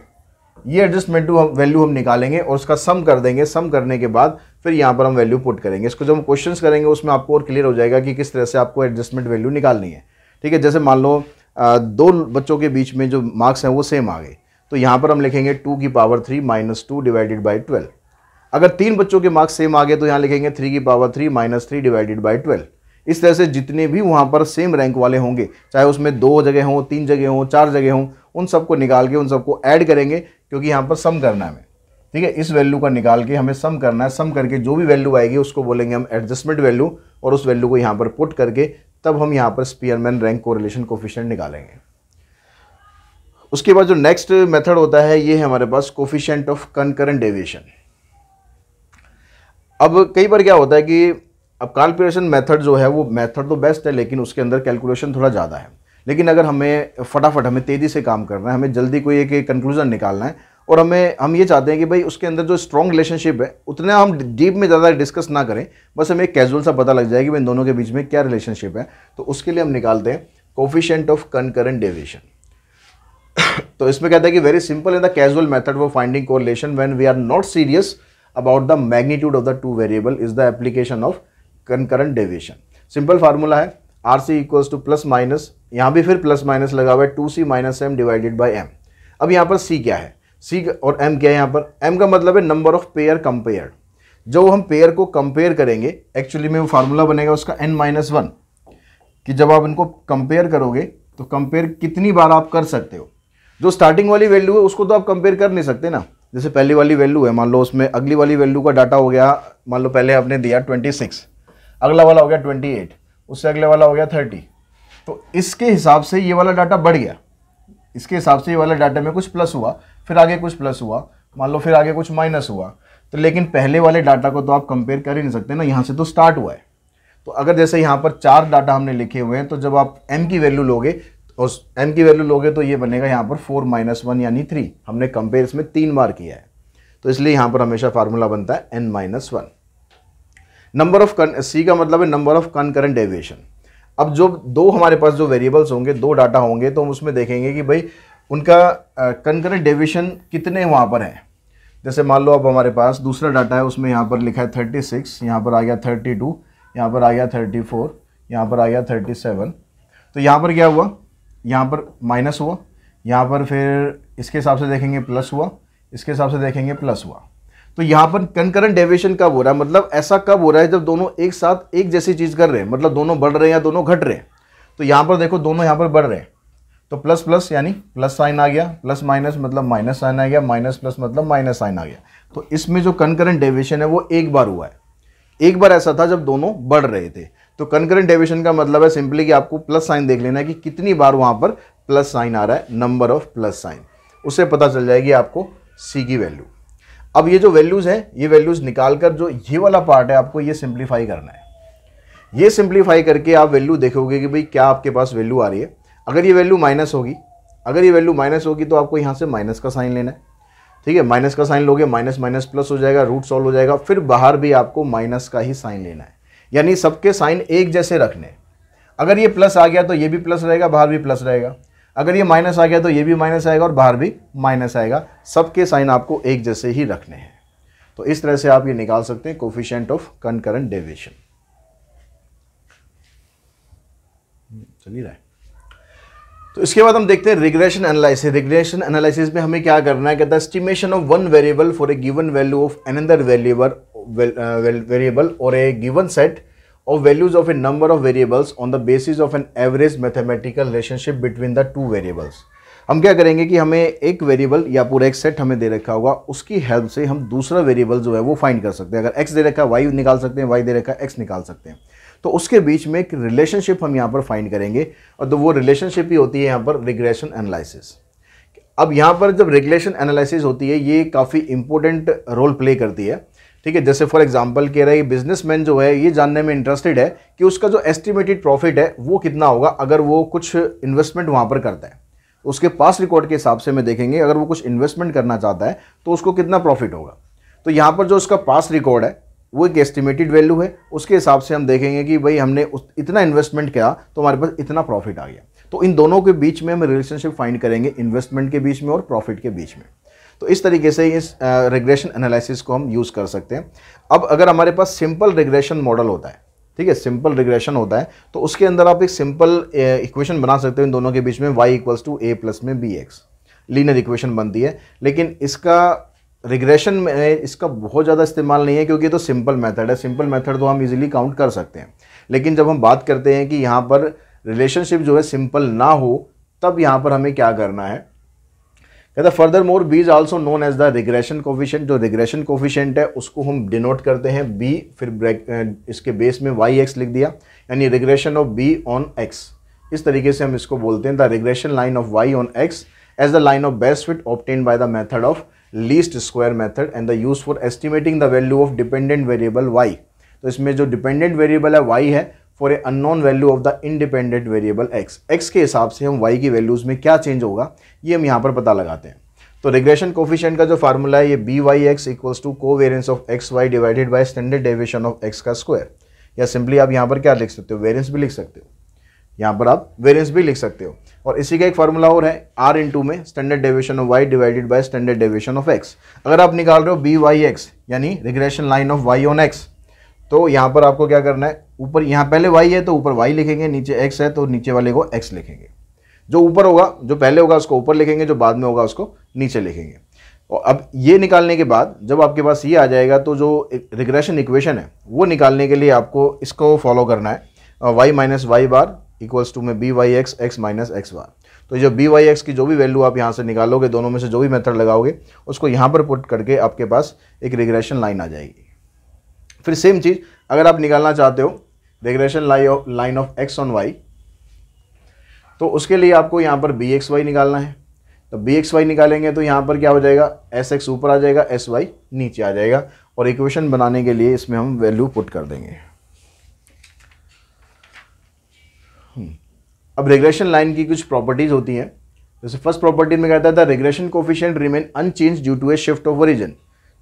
ये एडजस्टमेंट वैल्यू हम निकालेंगे और उसका सम कर देंगे। सम करने के बाद फिर यहाँ पर हम वैल्यू पुट करेंगे। इसको जब हम क्वेश्चंस करेंगे उसमें आपको और क्लियर हो जाएगा कि किस तरह से आपको एडजस्टमेंट वैल्यू निकालनी है। ठीक है, जैसे मान लो दो बच्चों के बीच में जो मार्क्स हैं वो सेम आ गए तो यहाँ पर हम लिखेंगे 2 की पावर 3 माइनस 2 डिवाइडेड बाई 12। अगर 3 बच्चों के मार्क्स सेम आ गए तो यहाँ लिखेंगे 3 की पावर 3 माइनस 3 डिवाइडेड बाई 12। इस तरह से जितने भी वहाँ पर सेम रैंक वाले होंगे, चाहे उसमें 2 जगह हों, 3 जगह हों, 4 जगह हों, उन सबको निकाल के उन सबको ऐड करेंगे, क्योंकि यहाँ पर सम करना है हमें। ठीक है, इस वैल्यू का निकाल के हमें सम करना है। सम करके जो भी वैल्यू आएगी उसको बोलेंगे हम एडजस्टमेंट वैल्यू, और उस वैल्यू को यहाँ पर पुट करके तब हम यहाँ पर स्पीयरमैन रैंक कोरिलेशन कोफिशिएंट निकालेंगे। उसके बाद जो नेक्स्ट मेथड होता है ये है हमारे पास कोफिशिएंट ऑफ कंकरेंट डेविएशन। अब कई बार क्या होता है कि अब कार्ल पियर्सन मेथड जो है वो मेथड तो बेस्ट है, लेकिन उसके अंदर कैलकुलेशन थोड़ा ज़्यादा है। लेकिन अगर हमें फटाफट, हमें तेज़ी से काम करना है, हमें जल्दी कोई एक कंक्लूजन निकालना है और हम ये चाहते हैं कि भाई उसके अंदर जो स्ट्रॉन्ग रिलेशनशिप है उतना हम डीप में ज़्यादा डिस्कस ना करें, बस हमें एक कैजुअल सा पता लग जाए कि इन दोनों के बीच में क्या रिलेशनशिप है, तो उसके लिए हम निकालते हैं कोफिशिएंट ऑफ कंकरेंट डेविएशन। तो इसमें कहता है कि very simple in the casual method for finding correlation when we are not serious about the magnitude of the two variable is the application of concurrent deviation. Simple formula है RC equals to plus minus, यहाँ भी फिर plus minus लगा हुआ है 2C minus m divided by m। अब यहाँ पर C क्या है, C और m क्या है? यहाँ पर m का मतलब है नंबर ऑफ पेयर कंपेयर्ड। जो हम पेयर को कंपेयर करेंगे एक्चुअली में वो फार्मूला बनेगा उसका n-1, कि जब आप इनको कंपेयर करोगे तो कंपेयर कितनी बार आप कर सकते हो। जो स्टार्टिंग वाली वैल्यू है उसको तो आप कंपेयर कर नहीं सकते ना। जैसे पहली वाली वैल्यू है, मान लो उसमें अगली वाली वैल्यू का डाटा हो गया, मान लो पहले आपने दिया 26, अगला वाला हो गया 28, उससे अगले वाला हो गया 30, तो इसके हिसाब से ये वाला डाटा बढ़ गया, इसके हिसाब से ये वाला डाटा में कुछ प्लस हुआ, फिर आगे कुछ प्लस हुआ, मान लो फिर आगे कुछ माइनस हुआ। तो लेकिन पहले वाले डाटा को तो आप कंपेयर कर ही नहीं सकते ना, यहाँ से तो स्टार्ट हुआ है। तो अगर जैसे यहाँ पर 4 डाटा हमने लिखे हुए हैं, तो जब आप m की वैल्यू लोगे और m की वैल्यू लोगे तो ये बनेगा यहाँ पर 4 - 1 यानी 3। हमने कंपेयर इसमें 3 बार किया है, तो इसलिए यहाँ पर हमेशा फार्मूला बनता है n-1। नंबर ऑफ C का मतलब है नंबर ऑफ कंकरेंट डेविएशन। अब जो दो हमारे पास जो वेरिएबल्स होंगे, 2 डाटा होंगे, तो हम उसमें देखेंगे कि भाई उनका कंकरेंट डेविएशन कितने वहाँ पर हैं। जैसे मान लो अब हमारे पास दूसरा डाटा है, उसमें यहाँ पर लिखा है 36, यहाँ पर आ गया 32, यहाँ पर आ गया 34, यहाँ पर आ गया 37। तो यहाँ पर क्या हुआ, यहाँ पर माइनस हुआ, यहाँ पर फिर इसके हिसाब से देखेंगे प्लस हुआ, इसके हिसाब से देखेंगे प्लस हुआ। तो यहाँ पर कंकरेंट डेविएशन कब हो रहा है, मतलब ऐसा कब हो रहा है जब दोनों एक साथ एक जैसी चीज़ कर रहे हैं, मतलब दोनों बढ़ रहे हैं या दोनों घट रहे हैं। तो यहाँ पर देखो दोनों यहाँ पर बढ़ रहे हैं, तो प्लस प्लस यानी प्लस साइन आ गया, प्लस माइनस मतलब माइनस साइन आ गया, माइनस प्लस मतलब माइनस साइन आ गया। तो इसमें जो कंकरेंट डेविएशन है वो एक बार हुआ है, एक बार ऐसा था जब दोनों बढ़ रहे थे। तो कंकरेंट डेविएशन का मतलब है सिंपली कि आपको प्लस साइन देख लेना है कि कितनी बार वहाँ पर प्लस साइन आ रहा है, नंबर ऑफ प्लस साइन, उससे पता चल जाएगी आपको सी की वैल्यू। अब ये जो वैल्यूज़ हैं, ये वैल्यूज़ निकाल कर जो ये वाला पार्ट है आपको ये सिंप्लीफाई करना है। ये सिंप्लीफाई करके आप वैल्यू देखोगे कि भाई क्या आपके पास वैल्यू आ रही है। अगर ये वैल्यू माइनस होगी, अगर ये वैल्यू माइनस होगी तो आपको यहाँ से माइनस का साइन लेना है, ठीक है। माइनस का साइन लोगे, माइनस माइनस प्लस हो जाएगा, रूट सॉल्व हो जाएगा, फिर बाहर भी आपको माइनस का ही साइन लेना है, यानी सबके साइन एक जैसे रखने। अगर ये प्लस आ गया तो ये भी प्लस रहेगा, बाहर भी प्लस रहेगा। अगर ये माइनस आ गया तो ये भी माइनस आएगा और बाहर भी माइनस आएगा। सबके साइन आपको एक जैसे ही रखने हैं। तो इस तरह से आप ये निकाल सकते हैं कोफिशिएंट ऑफ कंकरेंट डेविएशन। चलिए रहा है। तो इसके बाद हम देखते हैं रिग्रेशन एनालिसिस। रिग्रेशन एनालिसिस में हमें क्या करना है, कहता है estimation of one variable for a given value of another variable और a given set of values of a number of variables on the basis of an average mathematical relationship between the two variables। हम क्या करेंगे कि हमें एक variable या पूरा एक सेट हमें दे रखा होगा, उसकी हेल्प से हम दूसरा वेरिएबल जो है वो फाइंड कर सकते हैं। अगर x दे रखा है y निकाल सकते हैं, y दे रखा है x निकाल सकते हैं। तो उसके बीच में एक रिलेशनशिप हम यहाँ पर फाइंड करेंगे और तो वो रिलेशनशिप ही होती है यहाँ पर रिग्रेशन एनालिसिस। अब यहाँ पर जब रिग्रेशन एनालिसिस होती है ये काफ़ी इंपॉर्टेंट रोल प्ले करती है, ठीक है। जैसे फॉर एग्जांपल कह रहा है बिजनेसमैन जो है ये जानने में इंटरेस्टेड है कि उसका जो एस्टिमेटेड प्रॉफिट है वो कितना होगा अगर वो कुछ इन्वेस्टमेंट वहाँ पर करता है। उसके पास रिकॉर्ड के हिसाब से मैं देखेंगे अगर वो कुछ इन्वेस्टमेंट करना चाहता है तो उसको कितना प्रॉफिट होगा। तो यहाँ पर जो उसका पास रिकॉर्ड है वो एक एस्टिमेटेड वैल्यू है, उसके हिसाब से हम देखेंगे कि भाई हमने इतना इन्वेस्टमेंट किया तो हमारे पास इतना प्रॉफिट आ गया। तो इन दोनों के बीच में हम रिलेशनशिप फाइंड करेंगे, इन्वेस्टमेंट के बीच में और प्रॉफिट के बीच में। तो इस तरीके से इस रिग्रेशन एनालिसिस को हम यूज़ कर सकते हैं। अब अगर हमारे पास सिंपल रिग्रेशन मॉडल होता है, ठीक है, सिंपल रिग्रेशन होता है तो उसके अंदर आप एक सिंपल इक्वेशन बना सकते हो इन दोनों के बीच में, y = a + में bx लीनियर इक्वेशन बनती है। लेकिन इसका रिग्रेशन में इसका बहुत ज़्यादा इस्तेमाल नहीं है क्योंकि ये तो सिंपल मेथड है। सिंपल मेथड तो हम इजीली काउंट कर सकते हैं। लेकिन जब हम बात करते हैं कि यहाँ पर रिलेशनशिप जो है सिंपल ना हो तब यहाँ पर हमें क्या करना है, कहता है furthermore B is also known as the regression coefficient. जो रिग्रेशन कोफिशिएंट है उसको हम डिनोट करते हैं बी, फिर इसके बेस में yx लिख दिया, यानी regression of b on x। इस तरीके से हम इसको बोलते हैं the regression line of y on x as the line of best fit obtained by the method of least square method and the use for estimating the value of dependent variable y। तो इसमें जो dependent variable है y है for a unknown value of the independent variable x के हिसाब से हम y की वैल्यूज़ में क्या चेंज होगा ये हम यहाँ पर पता लगाते हैं। तो रिग्रेशन कोफिशिएंट का जो फार्मूला है ये byx = covariance of xy divided by standard deviation of x का स्क्वायर, या सिंपली आप यहाँ पर क्या लिख सकते हो, वेरिएंस भी लिख सकते हो, यहाँ पर आप वेरिएंस भी लिख सकते हो। और इसी का एक फार्मूला और है r इंटू में standard deviation of y divided by standard deviation of x। अगर आप निकाल रहे हो byx यानी regression line of y on x, तो यहाँ पर आपको क्या करना है, ऊपर यहाँ पहले y है तो ऊपर y लिखेंगे, नीचे x है तो नीचे वाले को x लिखेंगे। जो ऊपर होगा, जो पहले होगा उसको ऊपर लिखेंगे, जो बाद में होगा उसको नीचे लिखेंगे। और अब ये निकालने के बाद जब आपके पास ये आ जाएगा तो जो रिग्रेशन इक्वेशन है वो निकालने के लिए आपको इसको फॉलो करना है, y - y बार = में byx x - x बार। तो जो byx की जो भी वैल्यू आप यहाँ से निकालोगे, दोनों में से जो भी मेथड लगाओगे उसको यहाँ पर पुट करके आपके पास एक रिग्रेशन लाइन आ जाएगी। फिर सेम चीज़ अगर आप निकालना चाहते हो regression line of x on y, तो उसके लिए आपको यहाँ पर bxy निकालना है। तो bxy निकालेंगे तो यहाँ पर क्या हो जाएगा, sx ऊपर आ जाएगा, sy नीचे आ जाएगा। और इक्वेशन बनाने के लिए इसमें हम वैल्यू पुट कर देंगे। अब रिग्रेशन लाइन की कुछ प्रॉपर्टीज होती हैं। जैसे फर्स्ट प्रॉपर्टी में कहता था regression coefficient remain unchanged due to a shift of origin,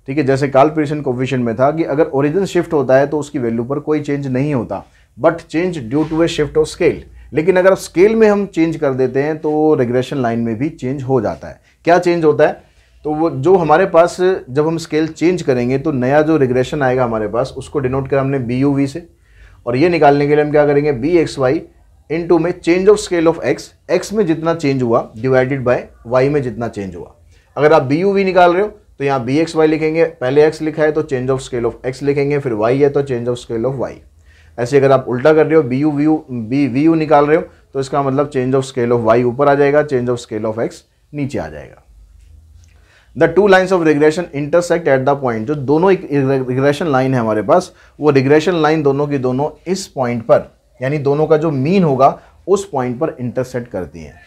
ठीक है। जैसे काल्परेशन कोफिशिएंट में था कि अगर ओरिजिन शिफ्ट होता है तो उसकी वैल्यू पर कोई चेंज नहीं होता, but change due to a shift of scale, लेकिन अगर स्केल में हम चेंज कर देते हैं तो रिग्रेशन लाइन में भी चेंज हो जाता है। क्या चेंज होता है? तो वो जो हमारे पास जब हम स्केल चेंज करेंगे तो नया जो रिग्रेशन आएगा हमारे पास उसको डिनोट करा हमने बी यू वी से, और ये निकालने के लिए हम क्या करेंगे, बी एक्स वाई इंटू में change of scale of x, x में जितना चेंज हुआ डिवाइडेड बाय वाई में जितना चेंज हुआ। अगर आप बी यू वी निकाल रहे हो तो यहाँ बी एक्स वाई लिखेंगे, पहले एक्स लिखा है तो change of scale of X लिखेंगे, फिर वाई है तो change of scale of Y. ऐसे अगर आप उल्टा कर रहे हो, बी वी यू निकाल रहे हो तो इसका मतलब change of scale of Y ऊपर आ जाएगा, change of scale of X नीचे आ जाएगा। The two lines of regression intersect at the point, जो दोनों रिग्रेशन लाइन है हमारे पास, वो रिग्रेशन लाइन दोनों की दोनों इस पॉइंट पर, यानी दोनों का जो मीन होगा उस पॉइंट पर इंटरसेक्ट करती हैं।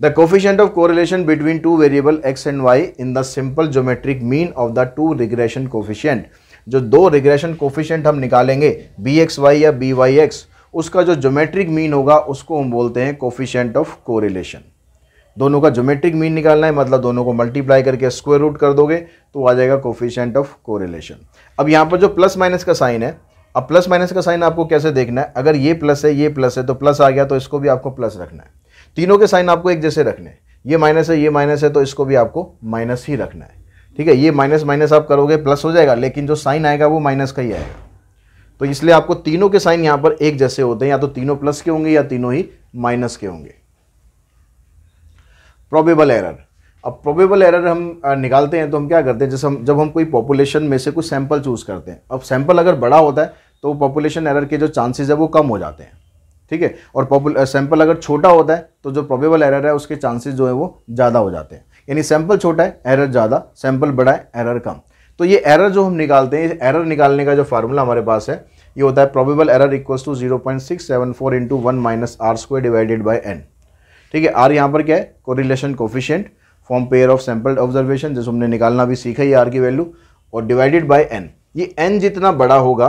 The coefficient of correlation between two variable X and Y in the simple geometric mean of the two regression coefficient, जो दो रिग्रेशन कोफिशिएंट हम निकालेंगे बी एक्स वाई या बी वाई एक्स, उसका जो ज्योमेट्रिक मीन होगा उसको हम बोलते हैं कोफिशिएंट ऑफ कोरिलेशन। दोनों का ज्योमेट्रिक मीन निकालना है, मतलब दोनों को मल्टीप्लाई करके स्क्वायर रूट कर दोगे तो आ जाएगा कोफिशिएंट ऑफ कोरिलेशन। अब यहाँ पर जो प्लस माइनस का साइन है, अब प्लस माइनस का साइन आपको कैसे देखना है, अगर ये प्लस है तो प्लस आ गया तो इसको भी आपको प्लस रखना है। तीनों के साइन आपको एक जैसे रखने हैं, ये माइनस है तो इसको भी आपको माइनस ही रखना है। ठीक है, ये माइनस माइनस आप करोगे प्लस हो जाएगा, लेकिन जो साइन आएगा वो माइनस का ही आएगा। तो इसलिए आपको तीनों के साइन यहाँ पर एक जैसे होते हैं, या तो तीनों प्लस के होंगे या तीनों ही माइनस के होंगे। प्रोबेबल एरर, अब प्रोबेबल एरर हम निकालते हैं तो हम क्या करते हैं, जैसे जब हम कोई पॉपुलेशन में से कुछ सैंपल चूज करते हैं, अब सैंपल अगर बड़ा होता है तो पॉपुलेशन एरर के जो चांसेस है वो कम हो जाते हैं। ठीक है, और सैंपल अगर छोटा होता है तो जो प्रोबेबल एरर है उसके चांसेस जो है वो ज़्यादा हो जाते हैं। यानी सैंपल छोटा है एरर ज़्यादा, सैंपल बड़ा है एरर कम। तो ये एरर जो हम निकालते हैं, एरर निकालने का जो फार्मूला हमारे पास है ये होता है probable error equals to 0.674 into 1 minus R square divided by N. ठीक है, आर यहाँ पर क्या है, correlation coefficient from pair of sampled observation, जैसे हमने निकालना भी सीखा ही आर की वैल्यू, और डिवाइडेड बाय एन। ये एन जितना बड़ा होगा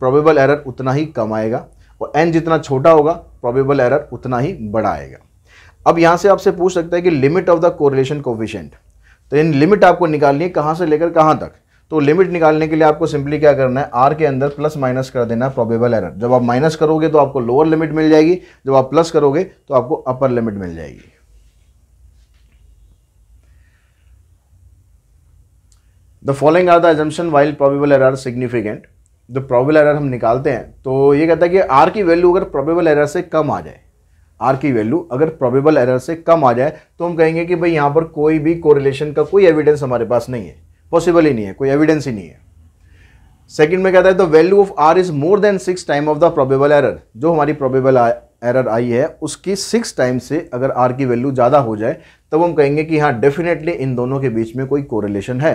प्रोबेबल एरर उतना ही कम आएगा, और एन जितना छोटा होगा प्रोबेबल एरर उतना ही बड़ा आएगा। अब यहाँ से आपसे पूछ सकता है कि limit of the correlation coefficient, तो इन लिमिट आपको निकालनी है कहाँ से लेकर कहाँ तक। तो लिमिट निकालने के लिए आपको सिंपली क्या करना है, आर के अंदर प्लस माइनस कर देना प्रोबेबल एरर। जब आप माइनस करोगे तो आपको लोअर लिमिट मिल जाएगी, जब आप प्लस करोगे तो आपको अपर लिमिट मिल जाएगी। The following are the assumption while probable error significant। जो प्रोबेबल एरर हम निकालते हैं तो ये कहता है कि आर की वैल्यू अगर प्रोबेबल एरर से कम आ जाए, आर की वैल्यू अगर प्रोबेबल एरर से कम आ जाए तो हम कहेंगे कि भाई यहाँ पर कोई भी कोरिलेशन का कोई एविडेंस हमारे पास नहीं है, पॉसिबल ही नहीं है, कोई एविडेंस ही नहीं है। सेकंड में कहता है the value of R is more than 6 time of the probable error, जो हमारी प्रोबेबल एरर आई है उसकी 6 टाइम से अगर आर की वैल्यू ज़्यादा हो जाए तब हम कहेंगे कि हाँ डेफिनेटली इन दोनों के बीच में कोई कोरिलेशन है।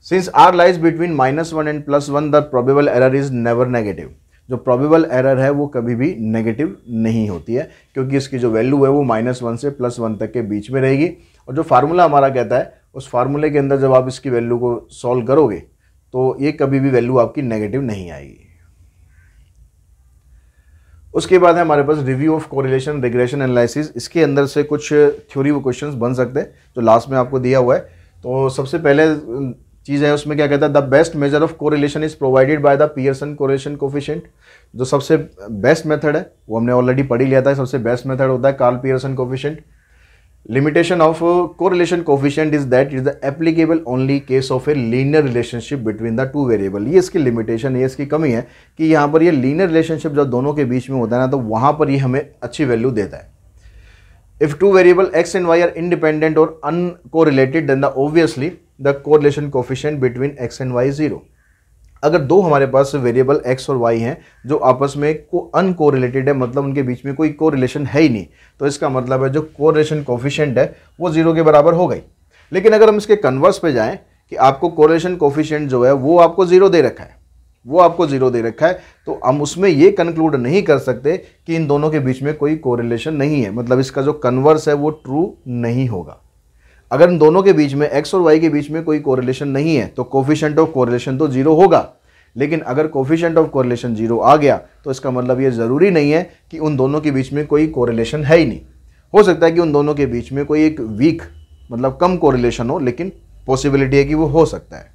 Since R lies between -1 and +1 the probable error is never negative, जो प्रोबेबल एरर है वो कभी भी नेगेटिव नहीं होती है, क्योंकि इसकी जो वैल्यू है वो -1 से +1 तक के बीच में रहेगी। और जो फार्मूला हमारा कहता है उस फार्मूले के अंदर जब आप इसकी वैल्यू को सॉल्व करोगे तो ये कभी भी वैल्यू आपकी नेगेटिव नहीं आएगी। उसके बाद है हमारे पास review of correlation regression analysis. इसके अंदर से कुछ थ्योरी वो क्वेश्चंस बन सकते हैं जो लास्ट में आपको दिया हुआ है। तो सबसे पहले चीज़ है उसमें क्या कहता है, the best measure of correlation is provided by the Pearson correlation coefficient. जो सबसे बेस्ट मेथड है वो हमने ऑलरेडी पढ़ ही लिया था, सबसे बेस्ट मेथड होता है Karl Pearson coefficient. Limitation of correlation coefficient is that is the applicable only case of a linear relationship between the two variable. ये इसकी लिमिटेशन, ये इसकी कमी है कि यहाँ पर ये लीनियर रिलेशनशिप जब दोनों के बीच में होता है ना तो वहाँ पर ये हमें अच्छी वैल्यू देता है। If two variable X and Y are independent और uncorrelated then the obviously the correlation coefficient between X and Y 0। अगर दो हमारे पास वेरिएबल एक्स और वाई हैं जो आपस में अनकोरिलेटेड है, मतलब उनके बीच में कोई कोरिलेशन है ही नहीं, तो इसका मतलब है जो कोरिलेशन कोफिशिएंट है वो 0 के बराबर हो गई। लेकिन अगर हम इसके कन्वर्स पे जाएं कि आपको कोरिलेशन कोफिशिएंट जो है वो आपको 0 दे रखा है, तो हम उसमें ये कंक्लूड नहीं कर सकते कि इन दोनों के बीच में कोई कोरिलेशन नहीं है, मतलब इसका जो कन्वर्स है वो ट्रू नहीं होगा। अगर इन दोनों के बीच में एक्स और वाई के बीच में कोई कोरिलेशन नहीं है तो कोफिशिएंट ऑफ कोरिलेशन तो 0 होगा। लेकिन अगर कोफिशिएंट ऑफ कोरिलेशन 0 आ गया तो इसका मतलब ये ज़रूरी नहीं है कि उन दोनों के बीच में कोई कोरिलेशन है ही नहीं। हो सकता है कि उन दोनों के बीच में कोई एक वीक मतलब कम कोरिलेशन हो, लेकिन पॉसिबिलिटी है कि वो हो सकता है।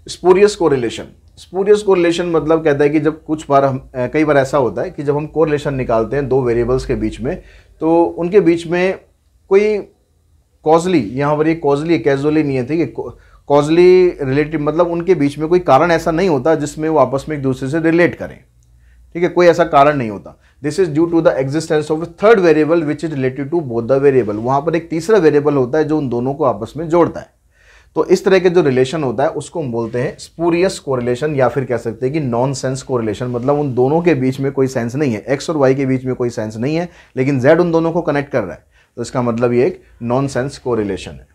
स्पूरियस कोरिलेशन, स्पूरियस कोरिलेशन मतलब कहता है कि जब कुछ बार हम कई बार ऐसा होता है कि जब हम कोरिलेशन निकालते हैं दो वेरिएबल्स के बीच में, तो उनके बीच में कोई कॉजली, यहाँ पर ये कॉजली कैजुअली नहीं है, ठीक है, कॉजली रिलेटिव मतलब उनके बीच में कोई कारण ऐसा नहीं होता जिसमें वो आपस में एक दूसरे से रिलेट करें, ठीक है, कोई ऐसा कारण नहीं होता। This is due to the existence of third variable which is related to both the variable. वहाँ पर एक तीसरा वेरिएबल होता है जो उन दोनों को आपस में जोड़ता है। तो इस तरह के जो रिलेशन होता है उसको हम बोलते हैं स्पूरियस कोरिलेशन, या फिर कह सकते हैं कि नॉन सेंस कोरिलेशन। मतलब उन दोनों के बीच में कोई सेंस नहीं है, एक्स और वाई के बीच में कोई सेंस नहीं है, लेकिन जेड उन दोनों को कनेक्ट कर रहा है, तो इसका मतलब ये एक नॉन सेंस कोरिलेशन है।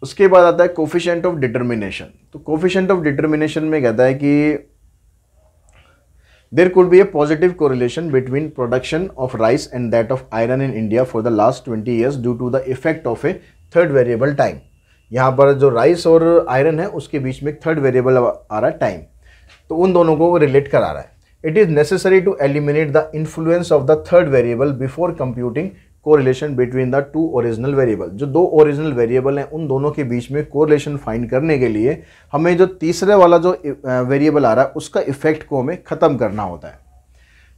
उसके बाद आता है कोफिशिएंट ऑफ डिटर्मिनेशन। तो कोफिशिएंट ऑफ डिटर्मिनेशन में कहता है कि there could be a positive correlation between production of rice and that of iron in India for the last 20 years due to the effect of a third variable time. यहाँ पर जो rice और iron है उसके बीच में एक third variable आ रहा है टाइम, तो उन दोनों को वो रिलेट करा रहा है। It is necessary to eliminate the influence of the third variable before computing correlation between the two original variable. जो दो ओरिजिनल वेरिएबल हैं उन दोनों के बीच में कोरिलेशन फाइंड करने के लिए हमें जो तीसरे वाला जो वेरिएबल आ रहा है उसका इफेक्ट को हमें ख़त्म करना होता है।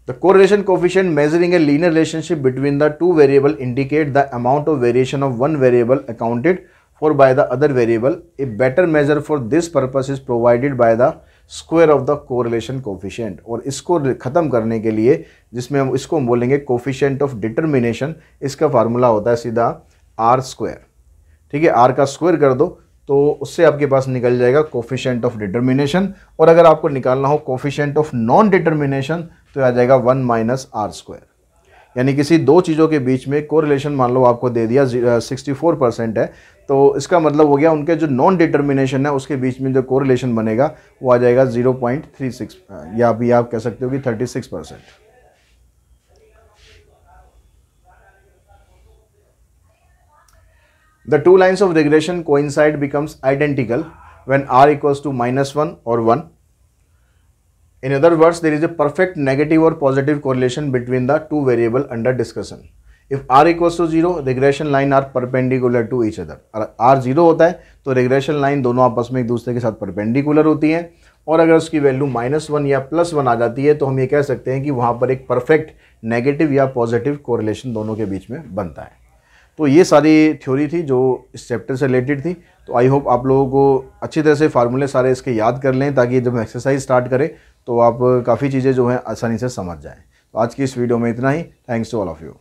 The correlation coefficient measuring a linear relationship between the two variable indicate the amount of variation of one variable accounted for by the other variable. A better measure for this purpose is provided by the square of the correlation coefficient. और इसको ख़त्म करने के लिए जिसमें हम इसको हम बोलेंगे कोफिशिएंट ऑफ डिटर्मिनेशन, इसका फार्मूला होता है सीधा आर स्क्वायर, ठीक है। आर का स्क्वायर कर दो तो उससे आपके पास निकल जाएगा कोफिशिएंट ऑफ डिटर्मिनेशन। और अगर आपको निकालना हो कोफिशिएंट ऑफ नॉन डिटर्मिनेशन तो आ जाएगा 1 माइनस आर स्क्वायर। यानी किसी दो चीज़ों के बीच में कोरिलेशन मान लो आपको दे दिया 64% है, तो इसका मतलब हो गया उनके जो नॉन डिटर्मिनेशन है उसके बीच में जो कोरिलेशन बनेगा वो आ जाएगा 0.36, या भी आप कह सकते हो कि 36%। The two lines of regression coincide becomes identical when r equals to -1 or 1. In other words, there is a perfect negative or positive correlation between the two variable under discussion. If r equals to 0, regression line are perpendicular to each other. r 0 होता है तो regression line दोनों आपस में एक दूसरे के साथ perpendicular होती हैं, और अगर उसकी वैल्यू -1 या +1 आ जाती है तो हम ये कह सकते हैं कि वहाँ पर एक परफेक्ट नेगेटिव या पॉजिटिव कोरिलेशन दोनों के बीच में बनता है। तो ये सारी थ्योरी थी जो इस चैप्टर से रिलेटेड थी। तो आई होप आप लोगों को अच्छी तरह से फार्मूले सारे इसके याद कर लें, ताकि जब हम एक्सरसाइज स्टार्ट करें तो आप काफ़ी चीज़ें जो हैं आसानी से समझ जाएं। तो आज की इस वीडियो में इतना ही। Thanks to all of you.